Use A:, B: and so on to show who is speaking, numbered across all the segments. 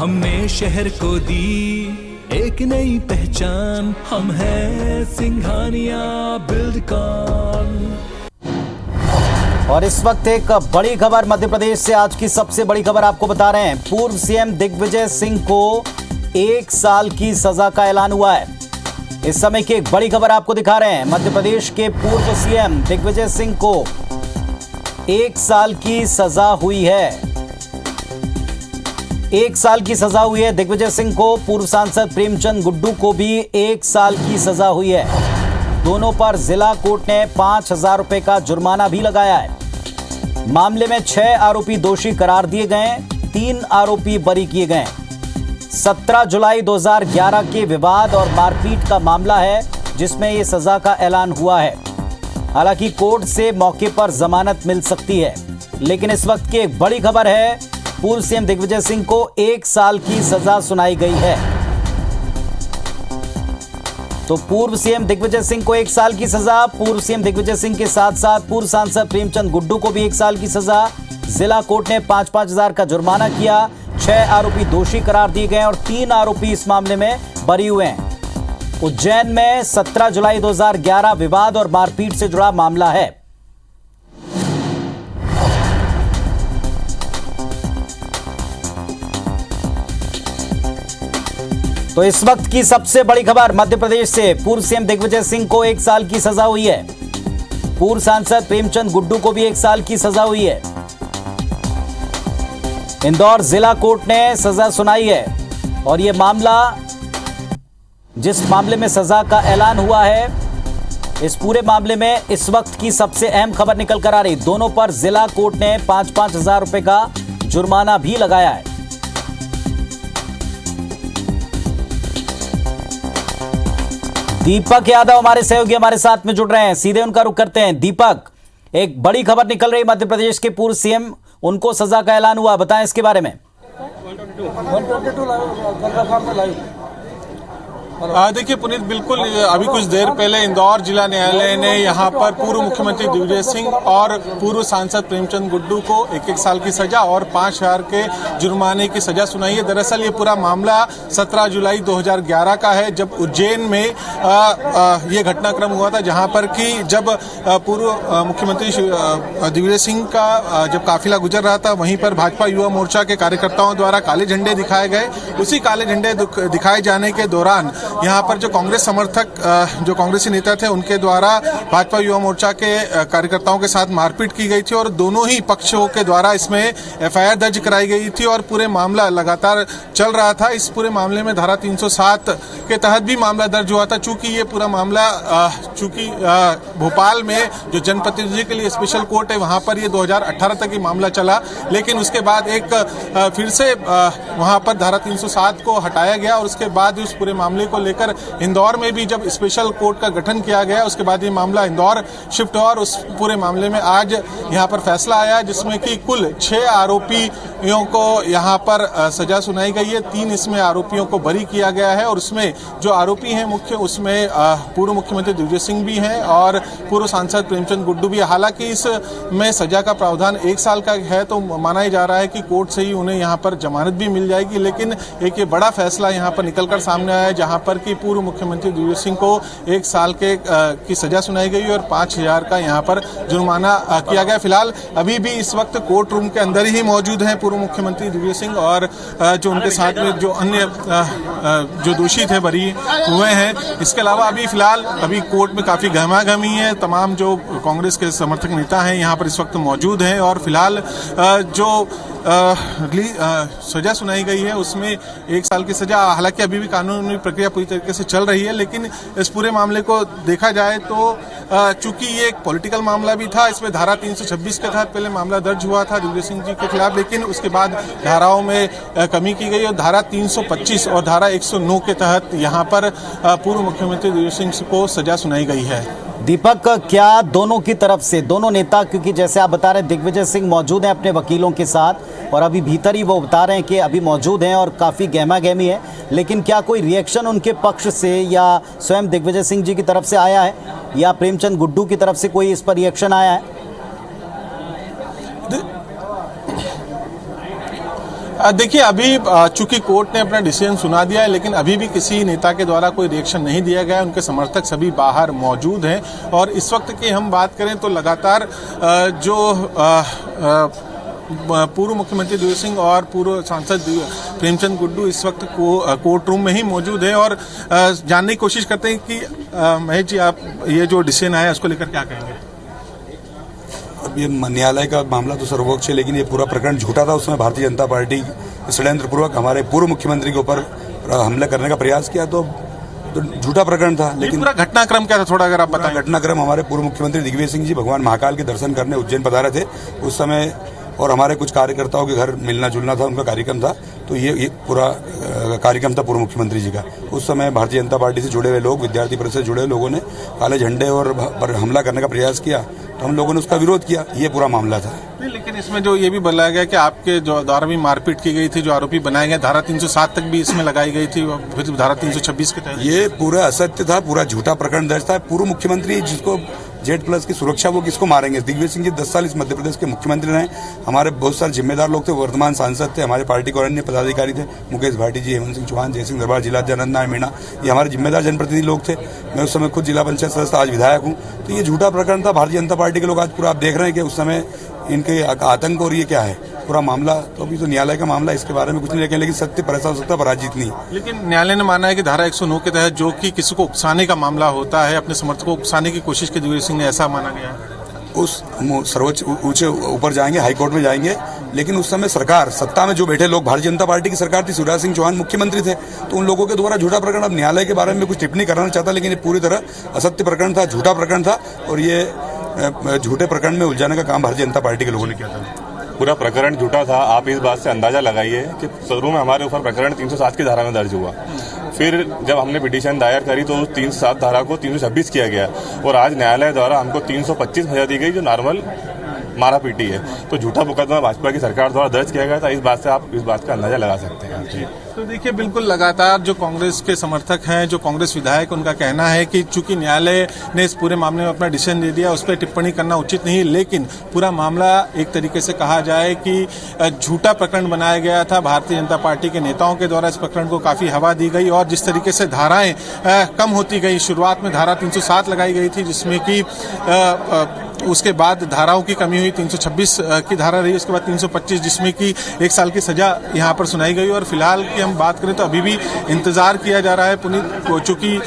A: हमने शहर को दी एक नई पहचान, हम हैं सिंघानिया बिल्डकॉन।
B: और इस वक्त एक बड़ी खबर मध्य प्रदेश से, आज की सबसे बड़ी खबर आपको बता रहे हैं। पूर्व सीएम दिग्विजय सिंह को 1 साल की सजा का ऐलान हुआ है। इस समय की एक बड़ी खबर आपको दिखा रहे हैं। मध्य प्रदेश के पूर्व सीएम दिग्विजय सिंह को 1 साल की सजा हुई है। 1 साल की सजा हुई है दिग्विजय सिंह को। पूर्व सांसद प्रेमचंद गुड्डू को भी 1 साल की सजा हुई है। दोनों पर जिला कोर्ट ने 5,000 रुपए का जुर्माना भी लगाया है। मामले में 6 आरोपी दोषी करार दिए गए, 3 आरोपी बरी किए गए। 17 जुलाई 2011 के विवाद और मारपीट का मामला है जिसमें यह सजा का ऐलान हुआ है। हालांकि कोर्ट से मौके पर जमानत मिल सकती है, लेकिन इस वक्त की एक बड़ी खबर है, पूर्व सीएम दिग्विजय सिंह को 1 साल की सजा सुनाई गई है। तो पूर्व सीएम दिग्विजय सिंह को 1 साल की सजा। पूर्व सीएम दिग्विजय सिंह के साथ साथ पूर्व सांसद प्रेमचंद गुड्डू को भी 1 साल की सजा। जिला कोर्ट ने 5-5 हजार का जुर्माना किया। 6 आरोपी दोषी करार दिए गए और 3 आरोपी इस मामले में बरी हुए हैं। उज्जैन में 17 जुलाई 2011 विवाद और मारपीट से जुड़ा मामला है। तो इस वक्त की सबसे बड़ी खबर मध्य प्रदेश से, पूर्व सीएम दिग्विजय सिंह को 1 साल की सजा हुई है। पूर्व सांसद प्रेमचंद गुड्डू को भी 1 साल की सजा हुई है। इंदौर जिला कोर्ट ने सजा सुनाई है और यह मामला, जिस मामले में सजा का ऐलान हुआ है, इस पूरे मामले में इस वक्त की सबसे अहम खबर निकल कर आ रही। दोनों पर जिला कोर्ट ने 5-5 हजार रुपए का जुर्माना भी लगाया है। दीपक यादव हमारे सहयोगी हमारे साथ में जुड़ रहे हैं, सीधे उनका रुख करते हैं। दीपक, एक बड़ी खबर निकल रही मध्य प्रदेश के पूर्व सीएम, उनको सजा का ऐलान हुआ, बताएं इसके बारे में।
C: देखिए पुनीत, बिल्कुल अभी कुछ देर पहले इंदौर जिला न्यायालय ने यहां पर पूर्व मुख्यमंत्री दिग्विजय सिंह और पूर्व सांसद प्रेमचंद गुड्डू को 1-1 साल की सजा और 5,000 के जुर्माने की सजा सुनाई है। दरअसल ये पूरा मामला 17 जुलाई 2011 का है, जब उज्जैन में ये घटनाक्रम हुआ था, जहां पर कि जब पूर्व मुख्यमंत्री दिग्विजय सिंह का जब काफिला गुजर रहा था, वहीं पर भाजपा युवा मोर्चा के कार्यकर्ताओं द्वारा काले झंडे दिखाए गए। उसी काले झंडे दिखाए जाने के दौरान यहाँ पर जो कांग्रेस समर्थक, जो कांग्रेसी नेता थे, उनके द्वारा भाजपा युवा मोर्चा के कार्यकर्ताओं के साथ मारपीट की गई थी और दोनों ही पक्षों के द्वारा इसमें एफआईआर दर्ज कराई गई थी और पूरे मामला लगातार चल रहा था। इस पूरे मामले में धारा 307 के तहत भी मामला दर्ज हुआ था। चूंकि ये पूरा मामला भोपाल में जो जनप्रतिनिधि के लिए स्पेशल कोर्ट है, वहां पर ये 2018 तक ही मामला चला, लेकिन उसके बाद एक फिर से वहां पर धारा 307 को हटाया गया और उसके बाद उस पूरे मामले को लेकर इंदौर में भी जब स्पेशल कोर्ट का गठन किया गया, उसके बाद ये मामला इंदौर शिफ्ट हुआ और उस पूरे मामले में आज यहां पर फैसला आया, जिसमें कि कुल 6 आरोपियों को यहां पर सजा सुनाई गई है। 3 इसमें आरोपियों को बरी किया गया है और उसमें जो आरोपी हैं मुख्य, उसमें पूर्व मुख्यमंत्री दिग्विजय सिंह भी हैं और पूर्व सांसद प्रेमचंद गुड्डू भी। हालांकि इसमें सजा का प्रावधान 1 साल का है, तो माना ही जा रहा है कि कोर्ट से ही उन्हें यहां पर जमानत भी मिल जाएगी। लेकिन एक ये बड़ा फैसला यहां पर निकलकर सामने आया है, जहां पर कि पूर्व मुख्यमंत्री दिग्विजय सिंह को 1 साल की सजा सुनाई गई और 5,000 का यहां पर जुर्माना किया गया। फिलहाल अभी भी इस वक्त कोर्ट रूम के अंदर ही मौजूद हैं पूर्व मुख्यमंत्री दिग्विजय सिंह और जो उनके साथ में जो अन्य जो दोषी थे बरी हुए हैं। इसके अलावा अभी फिलहाल कोर्ट में काफी गहमागहमी है। तमाम जो कांग्रेस के समर्थक नेता हैं यहाँ पर इस वक्त मौजूद हैं और फिलहाल जो सजा सुनाई गई है उसमें 1 साल की सजा। हालांकि अभी भी कानूनी प्रक्रिया पूरी तरीके से चल रही है, लेकिन इस पूरे मामले को देखा जाए तो चूंकि ये एक पॉलिटिकल मामला भी था, इसमें धारा 326 के तहत पहले मामला दर्ज हुआ था दिग्विजय सिंह जी के खिलाफ, लेकिन उसके बाद धाराओं में कमी की गई और धारा 325 और धारा 109 के तहत यहाँ पर पूर्व मुख्यमंत्री दिग्विजय सिंह को सजा सुनाई गई है।
B: दीपक, क्या दोनों की तरफ से, दोनों नेता, क्योंकि जैसे आप बता रहे हैं दिग्विजय सिंह मौजूद हैं अपने वकीलों के साथ और अभी भीतर ही वो बता रहे हैं कि अभी मौजूद हैं और काफ़ी गहमा गहमी है, लेकिन क्या कोई रिएक्शन उनके पक्ष से या स्वयं दिग्विजय सिंह जी की तरफ से आया है या प्रेमचंद गुड्डू की तरफ से कोई इस पर रिएक्शन आया है?
C: देखिए, अभी चूंकि कोर्ट ने अपना डिसीजन सुना दिया है, लेकिन अभी भी किसी नेता के द्वारा कोई रिएक्शन नहीं दिया गया है। उनके समर्थक सभी बाहर मौजूद हैं और इस वक्त की हम बात करें तो लगातार जो पूर्व मुख्यमंत्री दिग्विजय सिंह और पूर्व सांसद प्रेमचंद गुड्डू इस वक्त कोर्ट रूम में ही मौजूद हैं और जानने की कोशिश करते हैं कि महेश जी, आप ये जो डिसीजन आया उसको लेकर क्या कहेंगे?
D: अब ये न्यायालय का मामला तो सर्वोच्च है, लेकिन ये पूरा प्रकरण झूठा था। उसमें भारतीय जनता पार्टी षड्यंत्रपूर्वक हमारे पूर्व मुख्यमंत्री के ऊपर हमला करने का प्रयास किया, तो झूठा प्रकरण था। लेकिन
C: पूरा घटनाक्रम क्या था, थोड़ा अगर आप बताएं।
D: घटनाक्रम, हमारे पूर्व मुख्यमंत्री दिग्विजय सिंह जी भगवान महाकाल के दर्शन करने उज्जैन पधारे थे उस समय, और हमारे कुछ कार्यकर्ताओं के घर मिलना जुलना था, उनका कार्यक्रम था। तो ये पूरा कार्यक्रम था पूर्व मुख्यमंत्री जी का। उस समय भारतीय जनता पार्टी से जुड़े हुए लोग, विद्यार्थी परिषद से जुड़े हुए लोगों ने काले झंडे और पर हमला करने का प्रयास किया, तो हम लोगों ने उसका विरोध किया। ये पूरा मामला था।
C: लेकिन इसमें जो ये भी बताया गया कि आपके जो द्वारा भी मारपीट की गई थी, जो आरोपी बनाए गए, धारा 307 तक भी इसमें लगाई गई थी, फिर धारा 326 के तहत ये
D: पूरा असत्य था, पूरा झूठा प्रकरण दर्ज था। पूर्व मुख्यमंत्री जिसको Z+ की सुरक्षा, वो किसको मारेंगे? दिग्विजय सिंह जी 10 साल इस मध्य प्रदेश के मुख्यमंत्री रहे। हमारे बहुत सारे जिम्मेदार लोग थे, वर्तमान सांसद थे, हमारे पार्टी के अन्य पदाधिकारी थे, मुकेश भाटी जी, हेमंत सिंह चौहान, जयसिंह दरबार, जिलाध्यक्ष नारायण मीणा, ये हमारे जिम्मेदार जनप्रतिनिधि लोग थे। मैं उस समय खुद जिला पंचायत सदस्य, आज विधायक हूँ। तो ये झूठा प्रकरण था। भारतीय जनता पार्टी के लोग आज पूरा आप देख रहे हैं कि उस समय इनके आतंक, और ये क्या है पूरा मामला। तो अभी तो न्यायालय का मामला, इसके बारे में कुछ नहीं, लेकिन सत्य पर ऐसा हो सकता है, पराजित नहीं।
C: लेकिन न्यायालय ने माना है कि धारा 109 के तहत जो कि किसी को उकसाने का मामला होता है, अपने समर्थकों को उकसाने की कोशिश की दिग्विजय सिंह ने, ऐसा माना गया है।
D: उस सर्वोच्च ऊंचे ऊपर जाएंगे, हाईकोर्ट में जाएंगे, लेकिन उस समय सरकार, सत्ता में जो बैठे लोग, भारतीय जनता पार्टी की सरकार थी, शिवराज सिंह चौहान मुख्यमंत्री थे, तो उन लोगों के द्वारा झूठा प्रकरण। अब न्यायालय के बारे में कुछ टिप्पणी करना चाहता, लेकिन ये पूरी तरह असत्य प्रकरण था, झूठा प्रकरण था, और ये झूठे प्रकरण में उलझाने का काम भारतीय जनता पार्टी के लोगों ने किया था।
E: पूरा प्रकरण झूठा था। आप इस बात से अंदाजा लगाइए कि शुरू में हमारे ऊपर प्रकरण 307 की धारा में दर्ज हुआ, फिर जब हमने पिटीशन दायर करी तो 307 धारा को 326 किया गया, और आज न्यायालय द्वारा हमको 325 सजा दी गई, जो नॉर्मल मारा पीटी है। तो झूठा मुकदमा भाजपा की सरकार द्वारा दर्ज किया गया था। इस बात से आप इस बात का अंदाजा लगा सकते हैं। जी,
C: तो देखिए, बिल्कुल लगातार जो कांग्रेस के समर्थक हैं, जो कांग्रेस विधायक, उनका कहना है कि चूंकि न्यायालय ने इस पूरे मामले में अपना डिसीजन दे दिया, उस पर टिप्पणी करना उचित नहीं, लेकिन पूरा मामला एक तरीके से कहा जाए कि झूठा प्रकरण बनाया गया था। भारतीय जनता पार्टी के नेताओं के द्वारा इस प्रकरण को काफी हवा दी गई, और जिस तरीके से धाराएं कम होती गई, शुरुआत में धारा 307 लगाई गई थी, जिसमें कि उसके बाद धाराओं की कमी हुई, 326 की धारा रही, उसके बाद 325, जिसमें कि 1 साल की सजा यहाँ पर सुनाई गई। और फिलहाल की हम बात करें तो अभी भी इंतजार किया जा रहा है पुनीत, चूंकि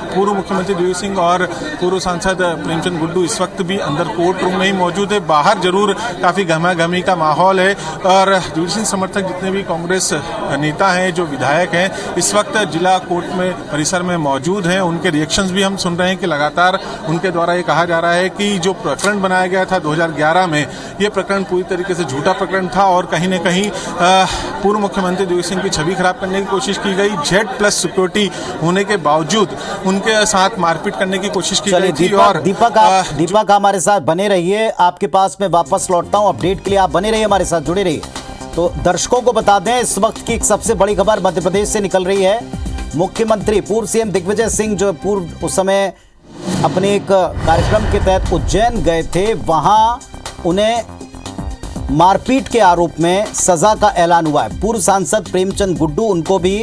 C: पूर्व मुख्यमंत्री दिग्विजय सिंह और पूर्व सांसद प्रेमचंद गुड्डू इस वक्त भी अंदर कोर्ट रूम में ही मौजूद है। बाहर जरूर काफी गहमागहमी का माहौल है, और दिग्विजय सिंह समर्थक जितने भी कांग्रेस नेता हैं, जो विधायक हैं, इस वक्त जिला कोर्ट में परिसर में मौजूद हैं। उनके रिएक्शंस भी हम सुन रहे हैं कि लगातार उनके द्वारा ये कहा जा रहा है कि जो प्रकरण बनाया गया था 2011 में, ये प्रकरण पूरी तरीके से झूठा प्रकरण था, और कहीं न कहीं पूर्व मुख्यमंत्री दिग्विजय सिंह की छवि खराब करने की कोशिश की गई। Z+ सिक्योरिटी होने के बावजूद उनके साथ मारपीट करने की कोशिश की गई थी। और
B: दीपक हमारे साथ बने रहिए, आपके पास मैं वापस लौटता हूं। अपडेट के लिए आप बने रहिए, हमारे साथ जुड़े रहिए। तो दर्शकों को बता दें, इस वक्त की एक सबसे बड़ी खबर मध्य प्रदेश से निकल रही है। मुख्यमंत्री पूर्व CM दिग्विजय सिंह, जो पूर्व उस समय अपने एक कार्यक्रम के तहत उज्जैन गए थे, वहां उन्हें मारपीट के आरोप में सजा का ऐलान हुआ है। पूर्व सांसद प्रेमचंद गुड्डू, उनको भी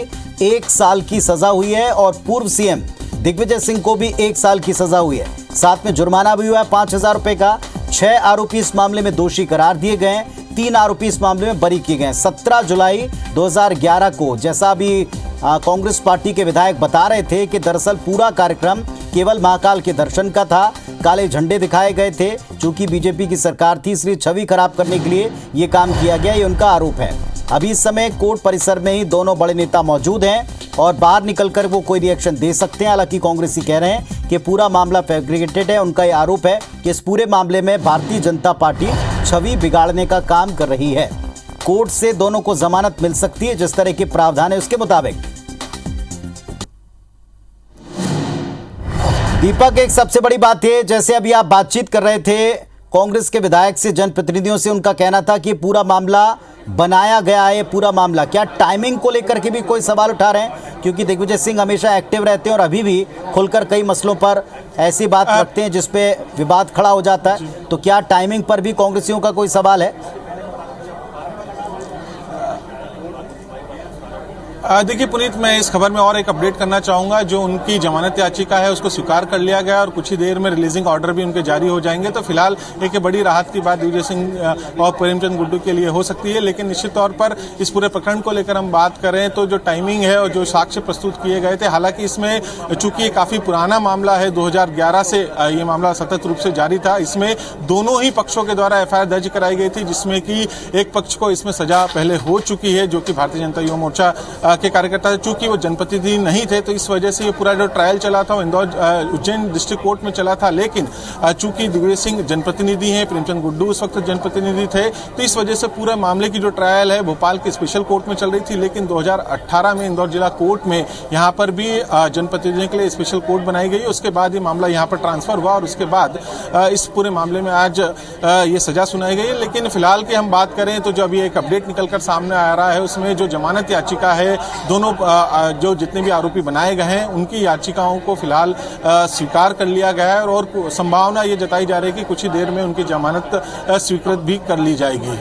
B: 1 साल की सजा हुई है, और पूर्व CM दिग्विजय सिंह को भी 1 साल की सजा हुई है। साथ में जुर्माना भी हुआ है 5,000 रुपए का। 6 आरोपी इस मामले में दोषी करार दिए गए, 3 आरोपी इस मामले में बरी किए गए। 17 जुलाई 2011 को, जैसा अभी कांग्रेस पार्टी के विधायक बता रहे थे, कि दरअसल पूरा कार्यक्रम केवल महाकाल के दर्शन का था, काले झंडे दिखाए गए थे। चूंकि बीजेपी की सरकार थी, इसलिए छवि खराब करने के लिए ये काम किया गया, ये उनका आरोप है। अभी इस समय कोर्ट परिसर में ही दोनों बड़े नेता मौजूद हैं, और बाहर निकलकर वो कोई रिएक्शन दे सकते हैं। हालांकि कांग्रेसी कह रहे हैं कि पूरा मामला फैब्रिकेटेड है। उनका ये आरोप है कि इस पूरे मामले में भारतीय जनता पार्टी छवि बिगाड़ने का काम कर रही है। कोर्ट से दोनों को जमानत मिल सकती है, जिस तरह के प्रावधान है उसके मुताबिक। दीपक, एक सबसे बड़ी बात है, जैसे अभी आप बातचीत कर रहे थे कांग्रेस के विधायक से, जनप्रतिनिधियों से, उनका कहना था कि पूरा मामला बनाया गया है। पूरा मामला क्या टाइमिंग को लेकर के भी कोई सवाल उठा रहे हैं? क्योंकि दिग्विजय सिंह हमेशा एक्टिव रहते हैं और अभी भी खुलकर कई मसलों पर ऐसी बात रखते हैं जिसपे विवाद खड़ा हो जाता है। तो क्या टाइमिंग पर भी कांग्रेसियों का कोई सवाल है?
C: देखिए पुनीत, मैं इस खबर में और एक अपडेट करना चाहूंगा। जो उनकी जमानत याचिका है उसको स्वीकार कर लिया गया और कुछ ही देर में रिलीजिंग ऑर्डर भी उनके जारी हो जाएंगे। तो फिलहाल एक बड़ी राहत की बात दिग्विजय सिंह और प्रेमचंद गुड्डू के लिए हो सकती है। लेकिन निश्चित तौर पर इस पूरे प्रकरण को लेकर हम बात करें तो जो टाइमिंग है और जो साक्ष्य प्रस्तुत किए गए थे, हालांकि इसमें चूंकि काफी पुराना मामला है, 2011 से ये मामला सतत रूप से जारी था। इसमें दोनों ही पक्षों के द्वारा एफआईआर दर्ज कराई गई थी, जिसमें कि एक पक्ष को इसमें सजा पहले हो चुकी है, जो कि भारतीय जनता युवा मोर्चा के कार्यकर्ता थे। चूंकि वो जनप्रतिनिधि नहीं थे तो इस वजह से ये पूरा जो ट्रायल चला था वो इंदौर उज्जैन डिस्ट्रिक्ट कोर्ट में चला था। लेकिन चूंकि दिग्विजय सिंह जनप्रतिनिधि हैं, प्रेमचंद गुड्डू उस वक्त जनप्रतिनिधि थे, तो इस वजह से पूरे मामले की जो ट्रायल है भोपाल के स्पेशल कोर्ट में चल रही थी। लेकिन 2018 में इंदौर जिला कोर्ट में यहाँ पर भी जनप्रतिनिधियों के लिए स्पेशल कोर्ट बनाई गई। उसके बाद ये मामला यहाँ पर ट्रांसफर हुआ और उसके बाद इस पूरे मामले में आज ये सजा सुनाई गई। लेकिन फिलहाल की हम बात करें तो जो अभी एक अपडेट निकलकर सामने आ रहा है उसमें जो जमानत याचिका है, दोनों जो जितने भी आरोपी बनाए गए हैं उनकी याचिकाओं को फिलहाल स्वीकार कर लिया गया है और संभावना ये जताई जा रही है कि कुछ ही देर में उनकी जमानत स्वीकृत भी कर ली जाएगी।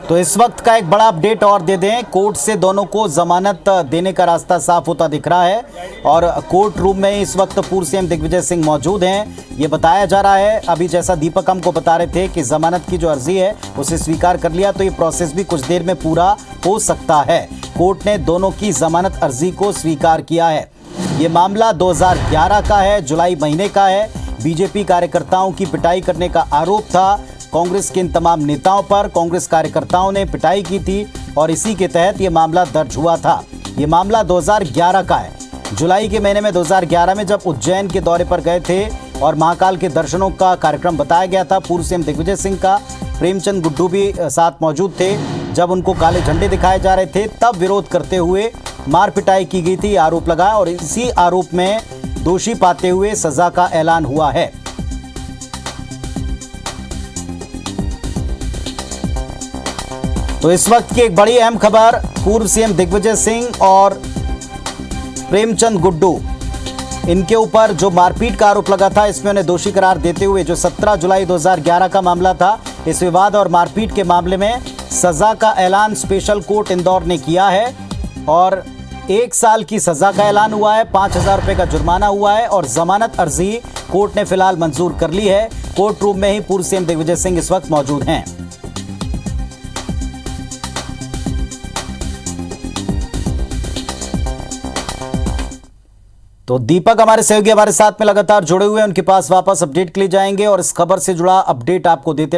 B: तो इस वक्त का एक बड़ा अपडेट और दे दें, कोर्ट से दोनों को जमानत देने का रास्ता साफ होता दिख रहा है और कोर्ट रूम में इस वक्त पूर्व सीएम दिग्विजय सिंह मौजूद हैं। ये बताया जा रहा है, अभी जैसा दीपक हमको बता रहे थे कि जमानत की जो अर्जी है उसे स्वीकार कर लिया, तो ये प्रोसेस भी कुछ देर में पूरा हो सकता है। कोर्ट ने दोनों की जमानत अर्जी को स्वीकार किया है। ये मामला 2011 का है, जुलाई महीने का है। बीजेपी कार्यकर्ताओं की पिटाई करने का आरोप था। कांग्रेस के इन तमाम नेताओं पर कांग्रेस कार्यकर्ताओं ने पिटाई की थी और इसी के तहत ये मामला दर्ज हुआ था। ये मामला 2011 का है। जुलाई के महीने में 2011 में जब उज्जैन के दौरे पर गए थे और महाकाल के दर्शनों का कार्यक्रम बताया गया था, पूर्व सीएम दिग्विजय सिंह का, प्रेमचंद गुड्डू भी साथ मौजूद थे। जब उनको काले झंडे दिखाए जा रहे थे तब विरोध करते हुए मार पिटाई की गई थी, आरोप लगाया और इसी आरोप में दोषी पाते हुए सजा का ऐलान हुआ है। तो इस वक्त की एक बड़ी अहम खबर, पूर्व सीएम दिग्विजय सिंह और प्रेमचंद गुड्डू, इनके ऊपर जो मारपीट का आरोप लगा था इसमें उन्हें दोषी करार देते हुए जो 17 जुलाई 2011 का मामला था, इस विवाद और मारपीट के मामले में सजा का ऐलान स्पेशल कोर्ट इंदौर ने किया है और 1 साल की सजा का ऐलान हुआ है, 5,000 रुपए का जुर्माना हुआ है और जमानत अर्जी कोर्ट ने फिलहाल मंजूर कर ली है। कोर्ट रूम में ही पूर्व सीएम दिग्विजय सिंह इस वक्त मौजूद हैं। तो दीपक हमारे सहयोगी हमारे साथ में लगातार जुड़े हुए हैं, उनके पास वापस अपडेट के लिए जाएंगे और इस खबर से जुड़ा अपडेट आपको देते रहेंगे।